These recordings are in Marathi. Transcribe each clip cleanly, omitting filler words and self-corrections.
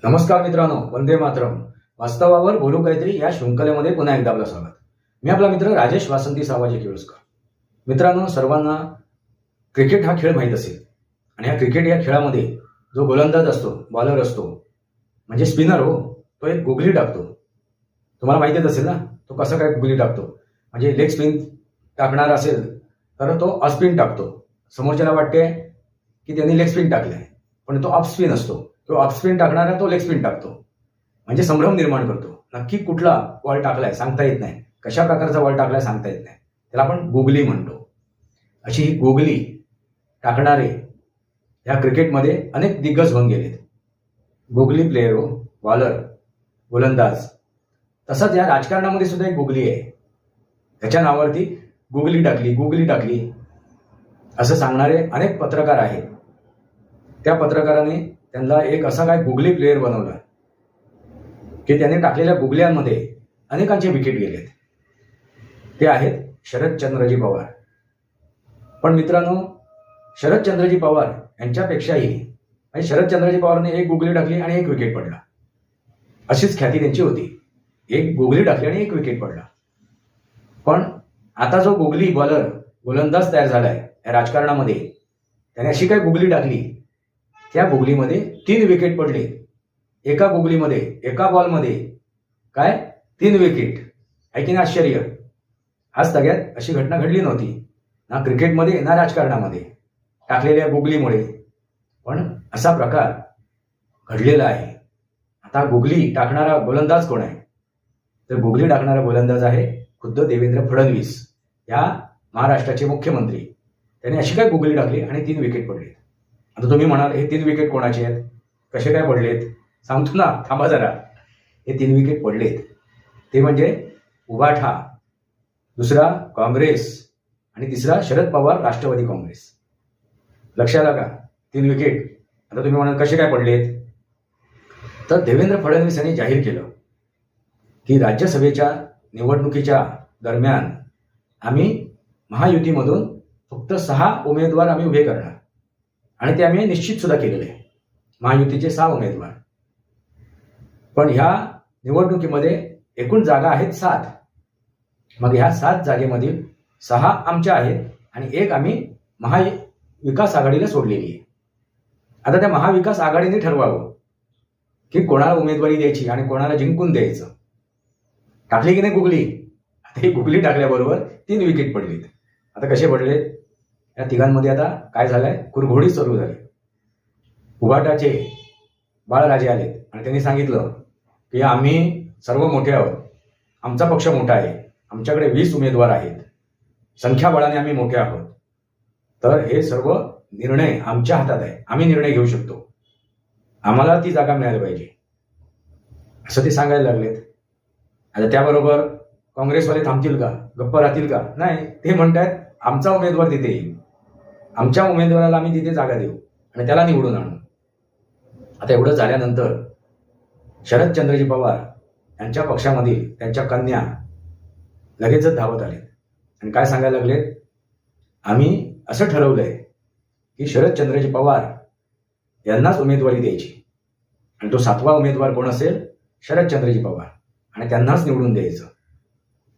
नमस्कार मित्रांनो, वंदे मातरम. वास्तवावर बोलू काहीतरी या शृंखलेमध्ये पुन्हा एकदा आपलं स्वागत. मी आपला मित्र राजेश वासंती सावाजी केळुसकर. मित्रांनो, सर्वांना क्रिकेट हा खेळ माहीत असेल आणि या क्रिकेट या खेळामध्ये जो गोलंदाज असतो, बॉलर असतो, म्हणजे स्पिनर हो, तो एक गुगली टाकतो. तुम्हाला माहितीच असेल ना तो कसं काय गुगली टाकतो. म्हणजे लेग स्पिन टाकणार असेल तर तो ऑफ स्पिन टाकतो. समोरच्याला वाटते की त्यांनी लेग स्पिन टाकलाय, पण तो ऑफ स्पिन असतो. तो ऑफ स्पिन टाकणारा तो लेग स्पिन टाकतो. म्हणजे संभ्रम निर्माण करतो. नक्की कुठला बॉल टाकलाय सांगता येत नाही, कशा प्रकारचा बॉल टाकलाय सांगता येत नाही. त्याला आपण गुगली म्हणतो. अशी ही गुगली टाकणारे या क्रिकेटमध्ये अनेक दिग्गज होऊन गेलेत. गुगली प्लेयर हो, बॉलर, गोलंदाज. तसंच या राजकारणामध्ये सुद्धा एक गुगली आहे. त्याच्या नावावरती गुगली टाकली असं सांगणारे अनेक पत्रकार आहेत. त्या पत्रकाराने त्यांना एक असा काय गुगली प्लेयर बनवला की त्याने टाकलेल्या गुगल्यांमध्ये अनेकांचे विकेट गेलेत. ते आहेत शरदचंद्रजी पवार. पण मित्रांनो, शरदचंद्रजी पवार यांच्यापेक्षाही म्हणजे शरदचंद्रजी पवारने एक गुगली टाकली आणि एक विकेट पडला, अशीच ख्याती त्यांची होती. एक गुगली टाकली आणि एक विकेट पडला. पण आता जो गुगली बॉलर गोलंदाज तयार झालाय या राजकारणामध्ये, त्याने अशी काय गुगली टाकली, त्या गुगलीमध्ये 3 विकेट पडले. एका गुगलीमध्ये, एका बॉलमध्ये काय 3 विकेट. आहे की नाही आश्चर्य? आज सगळ्यात अशी घटना घडली नव्हती, ना क्रिकेटमध्ये ना राजकारणामध्ये, टाकलेल्या गुगलीमुळे. पण असा प्रकार घडलेला आहे. आता गुगली टाकणारा गोलंदाज कोण आहे? तर गुगली टाकणारा गोलंदाज आहे खुद्द देवेंद्र फडणवीस, या महाराष्ट्राचे मुख्यमंत्री. त्याने अशी काय गुगली टाकली आणि 3 विकेट पडले. आता तुम्ही म्हणाल, हे 3 विकेट कोणाचे आहेत, कसे काय पडलेत? सांगतो ना, थांबा जरा. हे 3 विकेट पडलेत ते म्हणजे उबाठा, दुसरा काँग्रेस आणि तिसरा शरद पवार राष्ट्रवादी काँग्रेस. लक्षात आलं का? 3 विकेट. आता तुम्ही म्हणाल कसे काय पडलेत? तर देवेंद्र फडणवीस यांनी जाहीर केलं की राज्यसभेच्या निवडणुकीच्या दरम्यान आम्ही महायुतीमधून फक्त 6 उमेदवार आम्ही उभे करणार आणि ते आम्ही निश्चित सुद्धा केलेले आहे, महायुतीचे 6 उमेदवार. पण ह्या निवडणुकीमध्ये एकूण जागा आहेत 7. मग ह्या 7 जागेमधील 6 आमच्या आहेत आणि 1 आम्ही महाविकास आघाडीला सोडलेली आहे. आता त्या महाविकास आघाडीने ठरवावं की कोणाला उमेदवारी द्यायची आणि कोणाला जिंकून द्यायचं. टाकली की नाही गुगली? आता ही गुगली टाकल्याबरोबर 3 विकेट पडलीत. आता कसे पडलेत? या तिघांमध्ये आता काय झालंय, कुरघोडी सुरू झाली. उबाटाचे बाळराजे आलेत आणि त्यांनी सांगितलं की आम्ही सर्व मोठे आहोत, आमचा पक्ष मोठा आहे, आमच्याकडे 20 उमेदवार आहेत, संख्याबळाने आम्ही मोठे आहोत, तर हे सर्व निर्णय आमच्या हातात आहे, आम्ही निर्णय घेऊ शकतो, आम्हाला ती जागा मिळाली पाहिजे, असं ते सांगायला लागलेत. आता त्याबरोबर काँग्रेसवाले थांबतील का, गप्प राहतील का? नाही, ते म्हणतात आमचा उमेदवार तिथे येईल, आमच्या उमेदवाराला आम्ही तिथे जागा देऊ आणि त्याला निवडून आणू. आता एवढं झाल्यानंतर शरदचंद्रजी पवार यांच्या पक्षामधील त्यांच्या कन्या लगेचच धावत आले आणि काय सांगायला लागलेत, आम्ही असं ठरवलंय की शरदचंद्रजी पवार यांनाच उमेदवारी द्यायची आणि तो 7वा उमेदवार कोण असेल? शरदचंद्रजी पवार, आणि त्यांनाच निवडून द्यायचं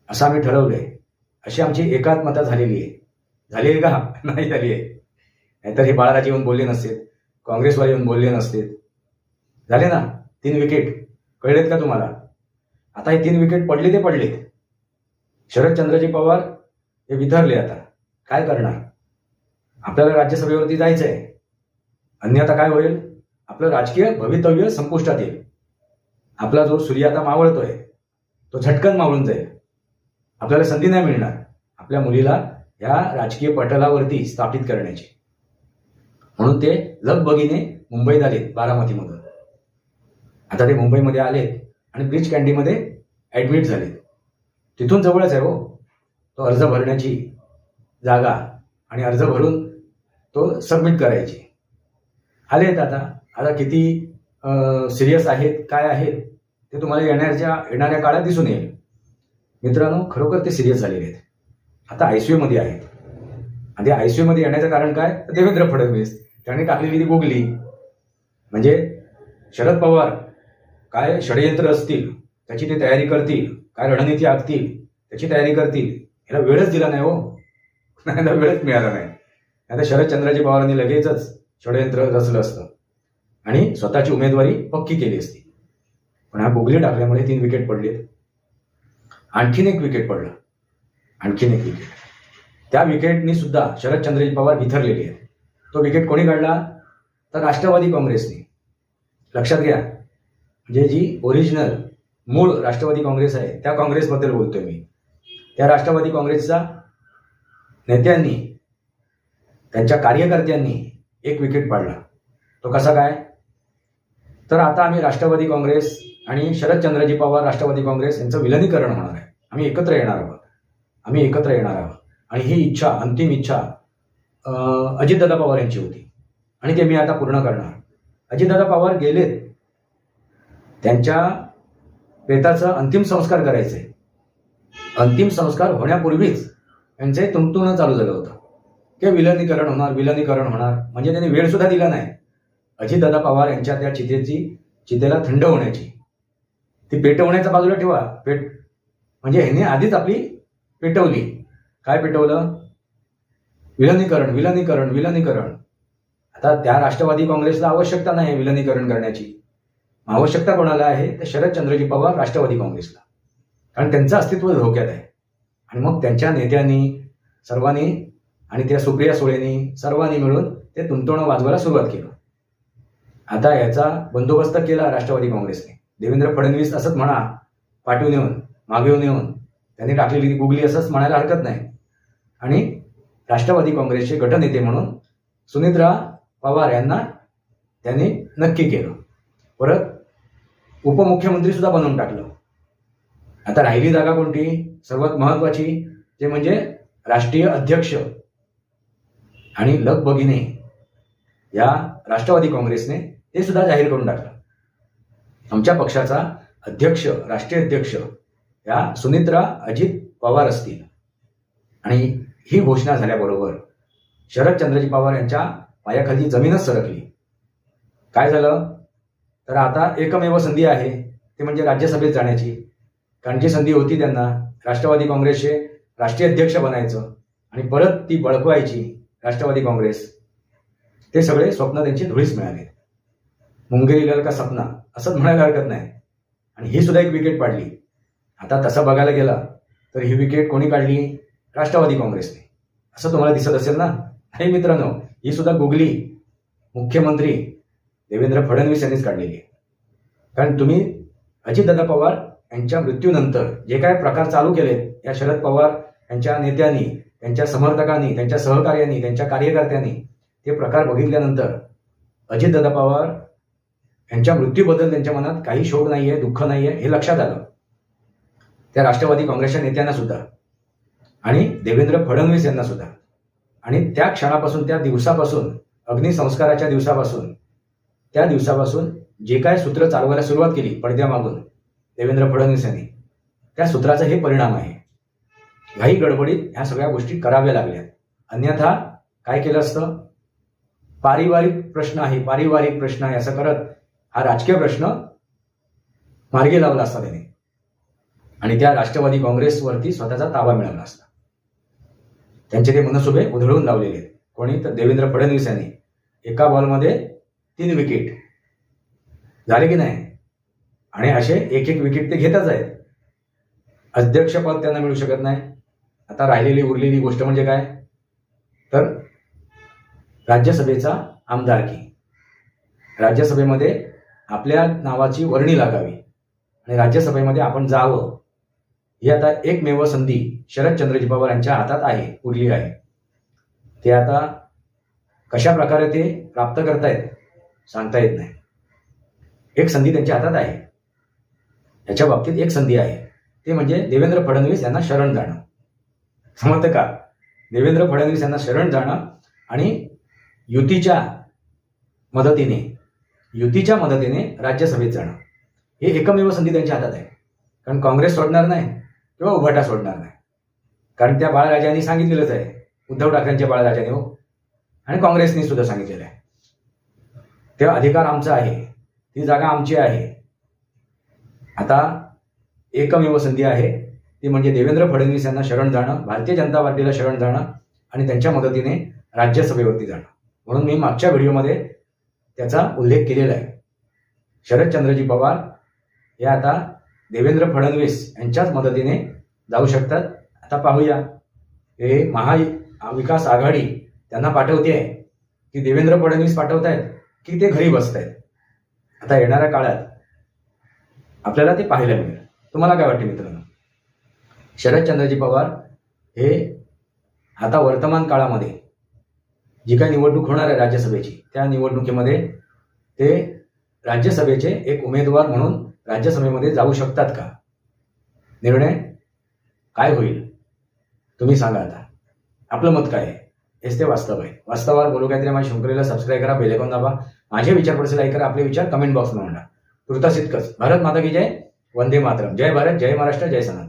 असं आम्ही ठरवलंय. अशी आमची एकात्मता झालेली आहे. झाली का? नाही झाली आहे. नाहीतर हे बाळराजे येऊन बोलले नसते, काँग्रेसवाले येऊन बोलले नसते. झाले ना 3 विकेट. कळलेत का तुम्हाला? आता हे 3 विकेट पडले ते पडलेत. शरदचंद्रजी पवार हे विधरले. आता काय करणार? आपल्याला राज्यसभेवरती जायचं आहे, अन्यथा काय होईल? आपलं राजकीय भवितव्य संपुष्टात येईल. आपला जो सूर्य आता मावळतोय तो झटकन मावळून जाईल. आपल्याला संधी नाही मिळणार आपल्या मुलीला या राजकीय पटलावरती स्थापित करण्याची. म्हणून ते लगबगीने मुंबईत आलेत, बारामतीमधून. आता ते मुंबईमध्ये आलेत आणि ब्रिज कँडीमध्ये ऍडमिट झालेत. तिथून जवळच आहे हो तो अर्ज भरण्याची जागा, आणि अर्ज भरून तो सबमिट करायची. आलेत. आता किती सिरियस आहेत, काय आहेत, ते तुम्हाला येणाऱ्या काळात दिसून येईल. मित्रांनो, खरोखर ते सिरियस झालेले आहेत. आता ICU मध्ये आहेत. आणि ICU मध्ये येण्याचं कारण काय? देवेंद्र फडणवीस त्यांनी टाकलेली ती गुगली. म्हणजे शरद पवार काय षडयंत्र असतील त्याची ते तयारी करतील, काय रणनीती आखतील त्याची तयारी करतील, याला वेळच दिला नाही हो. यांना वेळच मिळाला नाही. आता शरदचंद्रजी पवारांनी लगेचच षडयंत्र रचलं असतं आणि स्वतःची उमेदवारी पक्की केली असती. पण हा गुगली टाकल्यामुळे 3 विकेट पडले. आणखीन एक विकेट पडलं, आणखीन एक विकेट. त्या विकेटनी सुद्धा शरदचंद्रजी पवार बिथरलेले आहेत. तो विकेट कोणी काढला? तर राष्ट्रवादी काँग्रेसने. लक्षात घ्या, म्हणजे जी ओरिजिनल मूळ राष्ट्रवादी काँग्रेस आहे त्या काँग्रेसबद्दल बोलतोय मी. त्या राष्ट्रवादी काँग्रेसच्या नेत्यांनी, त्यांच्या कार्यकर्त्यांनी एक विकेट पाडला. तो कसा काय? तर आता आम्ही राष्ट्रवादी काँग्रेस आणि शरदचंद्रजी पवार राष्ट्रवादी काँग्रेस यांचं विलनीकरण होणार आहे. आम्ही एकत्र येणार आहोत, आम्ही एकत्र येणार आहोत. आणि ही इच्छा, अंतिम इच्छा अजितदादा पवार यांची होती आणि ते मी आता पूर्ण करणार. अजितदादा पवार गेलेत, त्यांच्या प्रेताचं अंतिम संस्कार करायचे. अंतिम संस्कार होण्यापूर्वीच यांचे तुमतुणं चालू झालं होतं की विलनीकरण होणार, विलनीकरण होणार. म्हणजे त्यांनी वेळ सुद्धा दिला नाही अजितदादा पवार यांच्या त्या चितेला थंड होण्याची. ती पेटवण्याच्या बाजूला ठेवा, म्हणजे ह्याने आधीच आपली पेटवली. काय पेटवलं? विलनीकरण, विलनीकरण, विलनीकरण. आता त्या राष्ट्रवादी काँग्रेसला आवश्यकता नाही विलनीकरण करण्याची. आवश्यकता कोणाला आहे? तर शरदचंद्रजी पवार राष्ट्रवादी काँग्रेसला, कारण त्यांचं अस्तित्व धोक्यात आहे. आणि मग त्यांच्या नेत्यांनी सर्वांनी आणि त्या सुप्रिया सुळेंनी सर्वांनी मिळून ते तुंतवणं वाजवायला सुरुवात केलं. आता याचा बंदोबस्त केला राष्ट्रवादी काँग्रेसने. देवेंद्र फडणवीस असंच म्हणा, पाठवून येऊन, मागेऊन येऊन त्यांनी टाकलेली गुगली असंच म्हणायला हरकत नाही. आणि राष्ट्रवादी काँग्रेसचे गटनेते म्हणून सुनेत्रा पवार यांना त्यांनी नक्की केलं. परत उपमुख्यमंत्री सुद्धा बनवून टाकलं. आता राहिली जागा कोणती? सर्वात महत्वाची, ते म्हणजे राष्ट्रीय अध्यक्ष. आणि लगबगीने या राष्ट्रवादी काँग्रेसने ते सुद्धा जाहीर करून टाकलं. आमच्या पक्षाचा अध्यक्ष, राष्ट्रीय अध्यक्ष या सुनेत्रा अजित पवार असतील. आणि ही घोषणा झाल्याबरोबर शरदचंद्रजी पवार यांच्या पायाखाली जमीनच सरकली. काय झालं? तर आता एकमेव संधी आहे, ते म्हणजे राज्यसभेत जाण्याची. कारण जी संधी होती त्यांना राष्ट्रवादी काँग्रेसचे राष्ट्रीय अध्यक्ष बनायचं आणि परत ती बळकवायची राष्ट्रवादी काँग्रेस, ते सगळे स्वप्न त्यांची धुळीस मिळाले. मुंगेरी लाल का सपना असंच म्हणायला हरकत नाही. आणि ही सुद्धा एक विकेट पाडली. आता तसं बघायला गेला तर ही विकेट कोणी काढली? राष्ट्रवादी काँग्रेसने. असं तुम्हाला दिसत असेल ना? नाही मित्रांनो, ही सुद्धा गुगली मुख्यमंत्री देवेंद्र फडणवीस यांनीच काढलेली आहे. कारण तुम्ही अजितदादा पवार यांच्या मृत्यूनंतर जे काय प्रकार चालू केलेत या शरद पवार यांच्या नेत्यांनी, त्यांच्या समर्थकांनी, त्यांच्या सहकार्यांनी, त्यांच्या कार्यकर्त्यांनी, ते प्रकार बघितल्यानंतर अजितदादा पवार यांच्या मृत्यूबद्दल त्यांच्या मनात काही शोक नाहीये, दुःख नाहीये हे लक्षात आलं त्या राष्ट्रवादी काँग्रेसच्या नेत्यांना सुद्धा आणि देवेंद्र फडणवीस यांना सुद्धा. आणि त्या क्षणापासून, त्या दिवसापासून, अग्निसंस्काराच्या दिवसापासून, त्या दिवसापासून जे काय सूत्र चालवायला सुरुवात केली पडद्यामागून देवेंद्र फडणवीस यांनी, त्या सूत्राचा हे परिणाम आहे. घाई गडबडीत ह्या सगळ्या गोष्टी कराव्या लागल्या. अन्यथा काय केलं असतं? पारिवारिक प्रश्न आहे, पारिवारिक प्रश्न आहे असं करत हा राजकीय प्रश्न मार्गी लावला असता त्याने आणि त्या राष्ट्रवादी काँग्रेसवरती स्वतःचा ताबा मिळवला असता. त्यांचे ते मनसुबे उधळून लावलेले आहेत. कोणी? तर देवेंद्र फडणवीस यांनी. एका बॉलमध्ये 3 विकेट झाले की नाही? आणि असे एक एक विकेट ते घेतच आहेत. अध्यक्षपद त्यांना मिळू शकत नाही. आता राहिलेली उरलेली गोष्ट म्हणजे काय? तर राज्यसभेचा आमदारकी. राज्यसभेमध्ये आपल्या नावाची वर्णी लागावी आणि राज्यसभेमध्ये आपण जावं, ही आता एकमेव संधी शरदचंद्रजी पवार यांच्या हातात आहे, उरली आहे. ते आता कशा प्रकारे ते प्राप्त करतायत सांगता येत नाही. एक संधी त्यांच्या हातात आहे. याच्या बाबतीत एक संधी आहे, ते म्हणजे देवेंद्र फडणवीस यांना शरण जाणं. समजतं का? देवेंद्र फडणवीस यांना शरण जाणं आणि युतीच्या मदतीने राज्यसभेत जाणं, हे एकमेव संधी त्यांच्या हातात आहे. कारण काँग्रेस सोडणार नाही किंवा उभाटा सोडणार नाही. कारण त्या बाळराजांनी सांगितलेलंच आहे, उद्धव ठाकरेंच्या बाळराजांनी हो, आणि काँग्रेसने सुद्धा सांगितलेलं आहे, ते अधिकार आमचा आहे, ती जागा आमची आहे. आता एकमेव संधी आहे, ती म्हणजे देवेंद्र फडणवीस यांना शरण जाणं, भारतीय जनता पार्टीला शरण जाणं आणि त्यांच्या मदतीने राज्यसभेवरती जाणं. म्हणून मी मागच्या व्हिडिओमध्ये त्याचा उल्लेख केलेला आहे. शरदचंद्रजी पवार हे आता देवेंद्र फडणवीस यांच्याच मदतीने जाऊ शकतात. आता पाहूया हे महाविकास आघाडी त्यांना पाठवते आहे की देवेंद्र फडणवीस पाठवतायत की ते घरी बसतायत. आता येणाऱ्या काळात आपल्याला ते पाहायला मिळेल. तुम्हाला काय वाटते मित्रांनो? शरदचंद्रजी पवार हे आता वर्तमान काळामध्ये जी काही निवडणूक होणार आहे राज्यसभेची, त्या निवडणुकीमध्ये ते राज्यसभेचे एक उमेदवार म्हणून राज्यसभेमध्ये जाऊ शकतात का? निर्णय काय होईल तुम्ही सांगा. आता आपलं मत काय आहे? हेच ते वास्तव आहे. वास्तवावर बोलू काहीतरी माझ्या शृंखलेला सबस्क्राईब करा, बेल आयकॉन दाबा, माझे विचार पडसे लाईक करा, आपले विचार कमेंट बॉक्समध्ये मांडा. तुर्तास इतकंच. भारत माता की जय, वंदे मातरम. जय भारत, जय महाराष्ट्र, जय सनातन.